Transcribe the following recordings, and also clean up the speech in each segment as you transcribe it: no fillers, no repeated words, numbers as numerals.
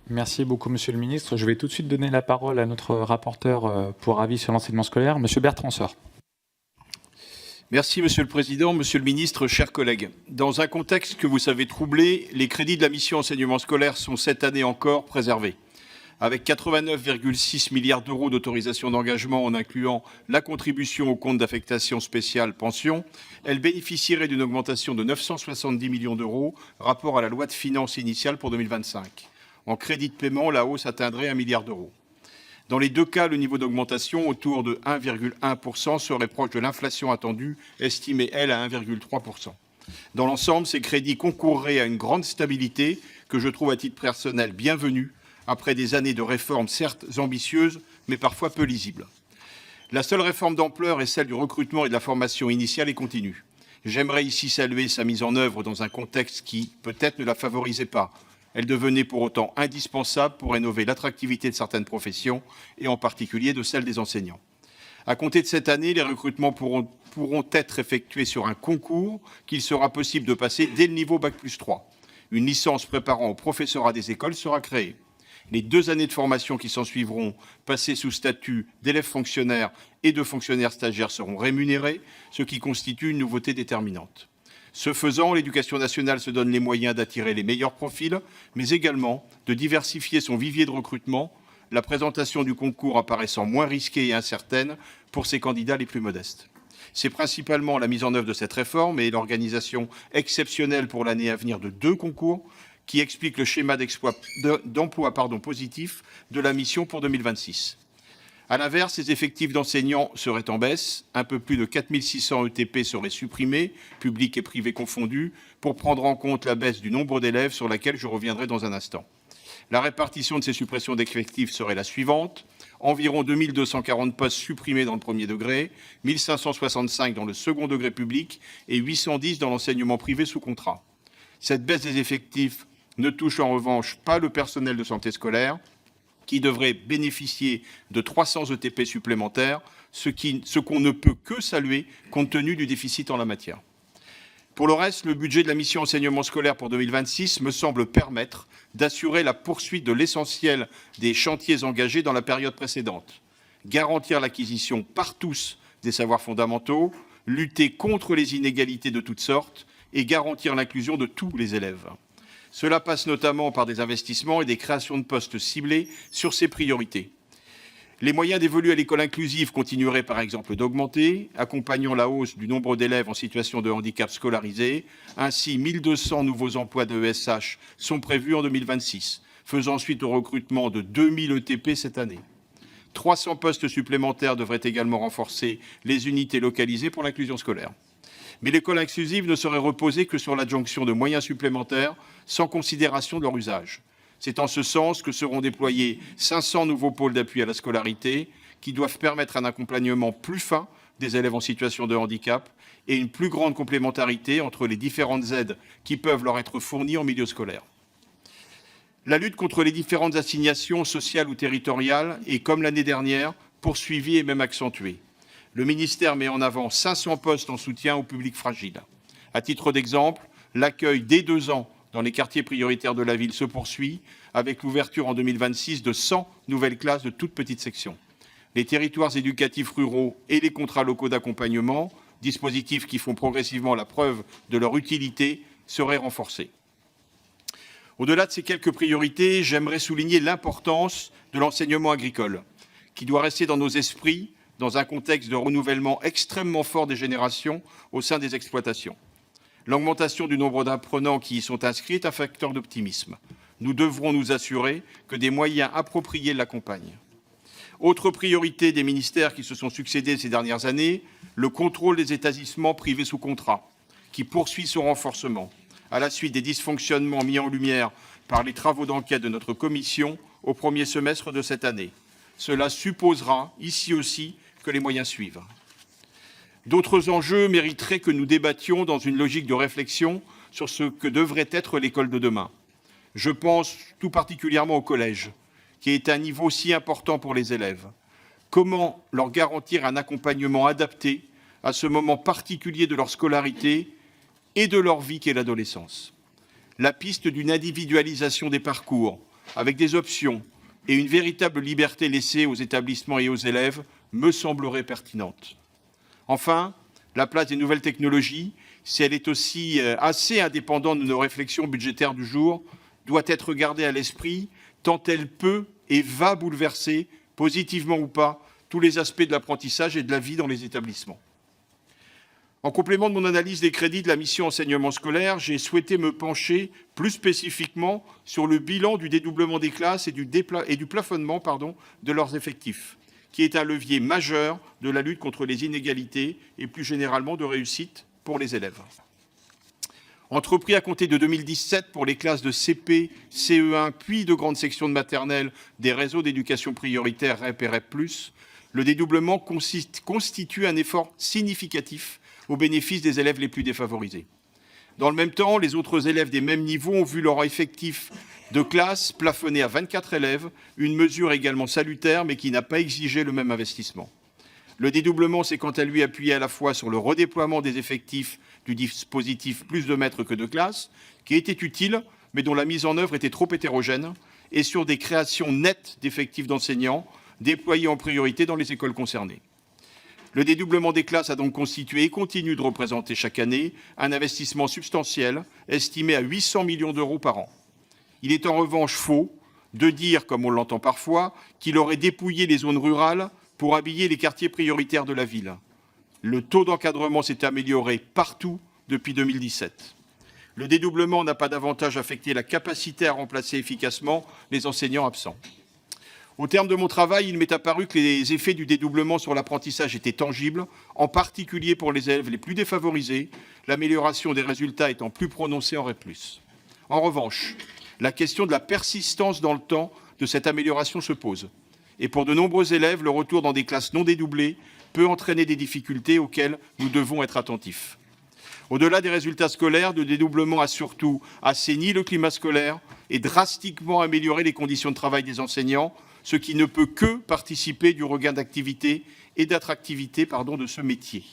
Merci beaucoup, Monsieur le Ministre. Je vais tout de suite donner la parole à notre rapporteur pour avis sur l'enseignement scolaire, Monsieur Bertrand Seur. Merci Monsieur le Président, Monsieur le Ministre, chers collègues. Dans un contexte que vous savez troublé, les crédits de la mission enseignement scolaire sont cette année encore préservés. Avec 89,6 milliards d'euros d'autorisation d'engagement en incluant la contribution au compte d'affectation spéciale pension, elle bénéficierait d'une augmentation de 970 millions d'euros rapport à la loi de finances initiale pour 2025. En crédit de paiement, la hausse atteindrait 1 milliard d'euros. Dans les deux cas, le niveau d'augmentation, autour de 1,1%, serait proche de l'inflation attendue, estimée, elle, à 1,3%. Dans l'ensemble, ces crédits concourraient à une grande stabilité que je trouve à titre personnel bienvenue, après des années de réformes certes ambitieuses, mais parfois peu lisibles. La seule réforme d'ampleur est celle du recrutement et de la formation initiale et continue. J'aimerais ici saluer sa mise en œuvre dans un contexte qui, peut-être, ne la favorisait pas. Elle devenait pour autant indispensable pour rénover l'attractivité de certaines professions, et en particulier de celle des enseignants. À compter de cette année, les recrutements pourront être effectués sur un concours qu'il sera possible de passer dès le niveau Bac+3. Une licence préparant au professorat des écoles sera créée. Les 2 années de formation qui s'ensuivront, passées sous statut d'élèves fonctionnaires et de fonctionnaires stagiaires, seront rémunérées, ce qui constitue une nouveauté déterminante. Ce faisant, l'Éducation nationale se donne les moyens d'attirer les meilleurs profils, mais également de diversifier son vivier de recrutement, la présentation du concours apparaissant moins risquée et incertaine pour ses candidats les plus modestes. C'est principalement la mise en œuvre de cette réforme et l'organisation exceptionnelle pour l'année à venir de 2 concours qui explique le schéma d'emploi positif de la mission pour 2026. A l'inverse, les effectifs d'enseignants seraient en baisse. Un peu plus de 4600 ETP seraient supprimés, publics et privés confondus, pour prendre en compte la baisse du nombre d'élèves sur laquelle je reviendrai dans un instant. La répartition de ces suppressions d'effectifs serait la suivante. Environ 2240 postes supprimés dans le premier degré, 1565 dans le second degré public et 810 dans l'enseignement privé sous contrat. Cette baisse des effectifs ne touche en revanche pas le personnel de santé scolaire, qui devrait bénéficier de 300 ETP supplémentaires, ce qu'on ne peut que saluer compte tenu du déficit en la matière. Pour le reste, le budget de la mission enseignement scolaire pour 2026 me semble permettre d'assurer la poursuite de l'essentiel des chantiers engagés dans la période précédente. Garantir l'acquisition par tous des savoirs fondamentaux, lutter contre les inégalités de toutes sortes et garantir l'inclusion de tous les élèves. Cela passe notamment par des investissements et des créations de postes ciblés sur ces priorités. Les moyens dévolus à l'école inclusive continueraient par exemple d'augmenter, accompagnant la hausse du nombre d'élèves en situation de handicap scolarisés. Ainsi, 1200 nouveaux emplois de ESH sont prévus en 2026, faisant suite au recrutement de 2000 ETP cette année. 300 postes supplémentaires devraient également renforcer les unités localisées pour l'inclusion scolaire. Mais l'école inclusive ne saurait reposer que sur l'adjonction de moyens supplémentaires sans considération de leur usage. C'est en ce sens que seront déployés 500 nouveaux pôles d'appui à la scolarité qui doivent permettre un accompagnement plus fin des élèves en situation de handicap et une plus grande complémentarité entre les différentes aides qui peuvent leur être fournies en milieu scolaire. La lutte contre les différentes assignations sociales ou territoriales est, comme l'année dernière, poursuivie et même accentuée. Le ministère met en avant 500 postes en soutien au public fragile. À titre d'exemple, l'accueil dès 2 ans dans les quartiers prioritaires de la ville se poursuit avec l'ouverture en 2026 de 100 nouvelles classes de toute petite section. Les territoires éducatifs ruraux et les contrats locaux d'accompagnement, dispositifs qui font progressivement la preuve de leur utilité, seraient renforcés. Au-delà de ces quelques priorités, j'aimerais souligner l'importance de l'enseignement agricole, qui doit rester dans nos esprits dans un contexte de renouvellement extrêmement fort des générations au sein des exploitations. L'augmentation du nombre d'apprenants qui y sont inscrits est un facteur d'optimisme. Nous devrons nous assurer que des moyens appropriés l'accompagnent. Autre priorité des ministères qui se sont succédés ces dernières années, le contrôle des établissements privés sous contrat, qui poursuit son renforcement, à la suite des dysfonctionnements mis en lumière par les travaux d'enquête de notre commission au premier semestre de cette année. Cela supposera, ici aussi, que les moyens suivent. D'autres enjeux mériteraient que nous débattions dans une logique de réflexion sur ce que devrait être l'école de demain. Je pense tout particulièrement au collège, qui est un niveau si important pour les élèves. Comment leur garantir un accompagnement adapté à ce moment particulier de leur scolarité et de leur vie qu'est l'adolescence? La piste d'une individualisation des parcours avec des options et une véritable liberté laissée aux établissements et aux élèves, me semblerait pertinente. Enfin, la place des nouvelles technologies, si elle est aussi assez indépendante de nos réflexions budgétaires du jour, doit être gardée à l'esprit tant elle peut et va bouleverser, positivement ou pas, tous les aspects de l'apprentissage et de la vie dans les établissements. En complément de mon analyse des crédits de la mission enseignement scolaire, j'ai souhaité me pencher plus spécifiquement sur le bilan du dédoublement des classes et du plafonnement de leurs effectifs, qui est un levier majeur de la lutte contre les inégalités et plus généralement de réussite pour les élèves. Entrepris à compter de 2017 pour les classes de CP, CE1, puis de grandes sections de maternelle des réseaux d'éducation prioritaire REP et REP+, le dédoublement constitue un effort significatif au bénéfice des élèves les plus défavorisés. Dans le même temps, les autres élèves des mêmes niveaux ont vu leur effectif de classe plafonné à 24 élèves, une mesure également salutaire mais qui n'a pas exigé le même investissement. Le dédoublement s'est quant à lui appuyé à la fois sur le redéploiement des effectifs du dispositif plus de maîtres que de classes, qui était utile mais dont la mise en œuvre était trop hétérogène, et sur des créations nettes d'effectifs d'enseignants déployés en priorité dans les écoles concernées. Le dédoublement des classes a donc constitué et continue de représenter chaque année un investissement substantiel estimé à 800 millions d'euros par an. Il est en revanche faux de dire, comme on l'entend parfois, qu'il aurait dépouillé les zones rurales pour habiller les quartiers prioritaires de la ville. Le taux d'encadrement s'est amélioré partout depuis 2017. Le dédoublement n'a pas davantage affecté la capacité à remplacer efficacement les enseignants absents. Au terme de mon travail, il m'est apparu que les effets du dédoublement sur l'apprentissage étaient tangibles, en particulier pour les élèves les plus défavorisés, l'amélioration des résultats étant plus prononcée en REP+. En revanche, la question de la persistance dans le temps de cette amélioration se pose. Et pour de nombreux élèves, le retour dans des classes non dédoublées peut entraîner des difficultés auxquelles nous devons être attentifs. Au-delà des résultats scolaires, le dédoublement a surtout assaini le climat scolaire et drastiquement amélioré les conditions de travail des enseignants, ce qui ne peut que participer du regain d'activité et d'attractivité de ce métier.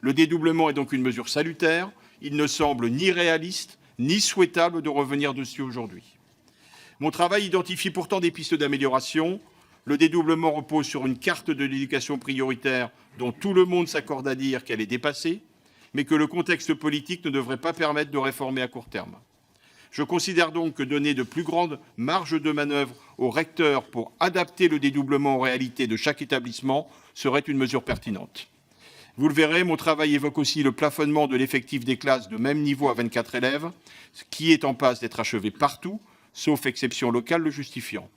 Le dédoublement est donc une mesure salutaire. Il ne semble ni réaliste ni souhaitable de revenir dessus aujourd'hui. Mon travail identifie pourtant des pistes d'amélioration. Le dédoublement repose sur une carte de l'éducation prioritaire dont tout le monde s'accorde à dire qu'elle est dépassée, mais que le contexte politique ne devrait pas permettre de réformer à court terme. Je considère donc que donner de plus grandes marges de manœuvre aux recteurs pour adapter le dédoublement aux réalités de chaque établissement serait une mesure pertinente. Vous le verrez, mon travail évoque aussi le plafonnement de l'effectif des classes de même niveau à 24 élèves, qui est en passe d'être achevé partout, sauf exception locale le justifiant.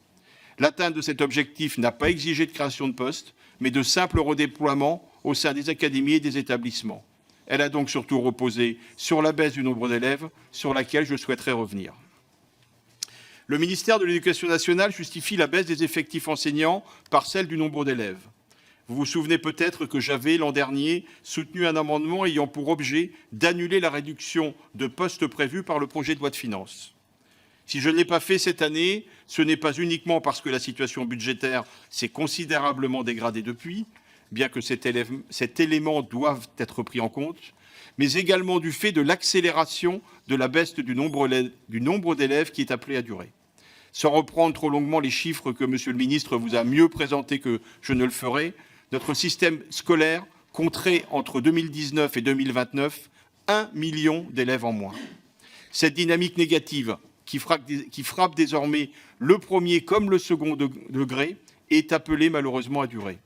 L'atteinte de cet objectif n'a pas exigé de création de postes, mais de simples redéploiements au sein des académies et des établissements. Elle a donc surtout reposé sur la baisse du nombre d'élèves, sur laquelle je souhaiterais revenir. Le ministère de l'Éducation nationale justifie la baisse des effectifs enseignants par celle du nombre d'élèves. Vous vous souvenez peut-être que j'avais, l'an dernier, soutenu un amendement ayant pour objet d'annuler la réduction de postes prévue par le projet de loi de finances. Si je ne l'ai pas fait cette année, ce n'est pas uniquement parce que la situation budgétaire s'est considérablement dégradée depuis, bien que cet élément doive être pris en compte, mais également du fait de l'accélération de la baisse du nombre d'élèves qui est appelé à durer. Sans reprendre trop longuement les chiffres que M. le ministre vous a mieux présentés que je ne le ferai, notre système scolaire compterait entre 2019 et 2029 1 million d'élèves en moins. Cette dynamique négative qui frappe désormais le premier comme le second degré est appelée malheureusement à durer.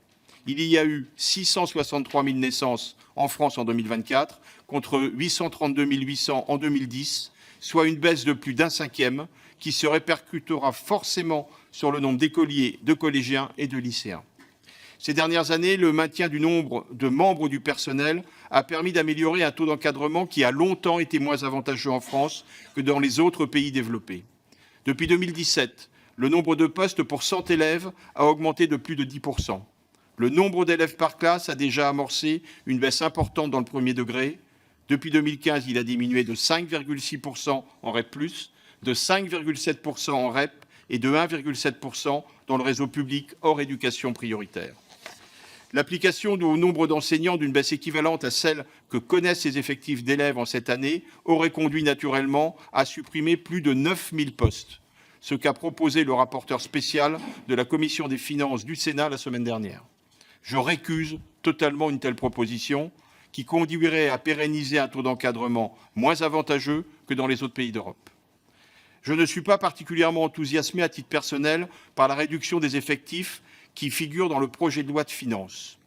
Il y a eu 663 000 naissances en France en 2024, contre 832 800 en 2010, soit une baisse de plus d'un cinquième qui se répercutera forcément sur le nombre d'écoliers, de collégiens et de lycéens. Ces dernières années, le maintien du nombre de membres du personnel a permis d'améliorer un taux d'encadrement qui a longtemps été moins avantageux en France que dans les autres pays développés. Depuis 2017, le nombre de postes pour 100 élèves a augmenté de plus de 10%. Le nombre d'élèves par classe a déjà amorcé une baisse importante dans le premier degré. Depuis 2015, il a diminué de 5,6% en REP+, de 5,7% en REP et de 1,7% dans le réseau public hors éducation prioritaire. L'application au nombre d'enseignants d'une baisse équivalente à celle que connaissent les effectifs d'élèves en cette année aurait conduit naturellement à supprimer plus de 9 000 postes. ce qu'a proposé le rapporteur spécial de la Commission des finances du Sénat la semaine dernière. Je récuse totalement une telle proposition qui conduirait à pérenniser un taux d'encadrement moins avantageux que dans les autres pays d'Europe. Je ne suis pas particulièrement enthousiasmé à titre personnel par la réduction des effectifs qui figure dans le projet de loi de finances.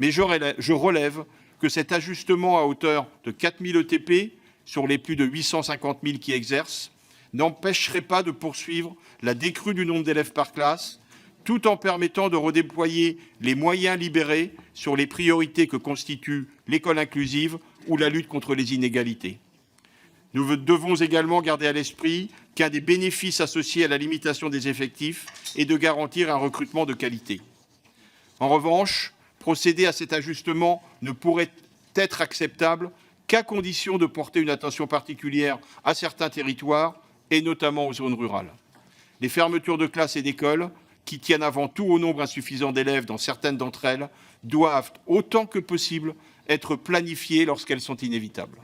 Mais je relève que cet ajustement à hauteur de 4 000 ETP sur les plus de 850 000 qui exercent n'empêcherait pas de poursuivre la décrue du nombre d'élèves par classe, tout en permettant de redéployer les moyens libérés sur les priorités que constituent l'école inclusive ou la lutte contre les inégalités. Nous devons également garder à l'esprit qu'un des bénéfices associés à la limitation des effectifs est de garantir un recrutement de qualité. En revanche, procéder à cet ajustement ne pourrait être acceptable qu'à condition de porter une attention particulière à certains territoires, et notamment aux zones rurales. Les fermetures de classes et d'écoles, qui tiennent avant tout au nombre insuffisant d'élèves dans certaines d'entre elles, doivent, autant que possible, être planifiées lorsqu'elles sont inévitables.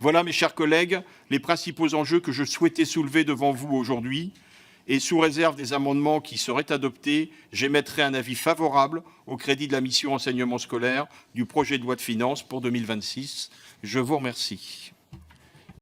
Voilà, mes chers collègues, les principaux enjeux que je souhaitais soulever devant vous aujourd'hui. Et sous réserve des amendements qui seraient adoptés, j'émettrai un avis favorable au crédit de la mission enseignement scolaire du projet de loi de finances pour 2026. Je vous remercie.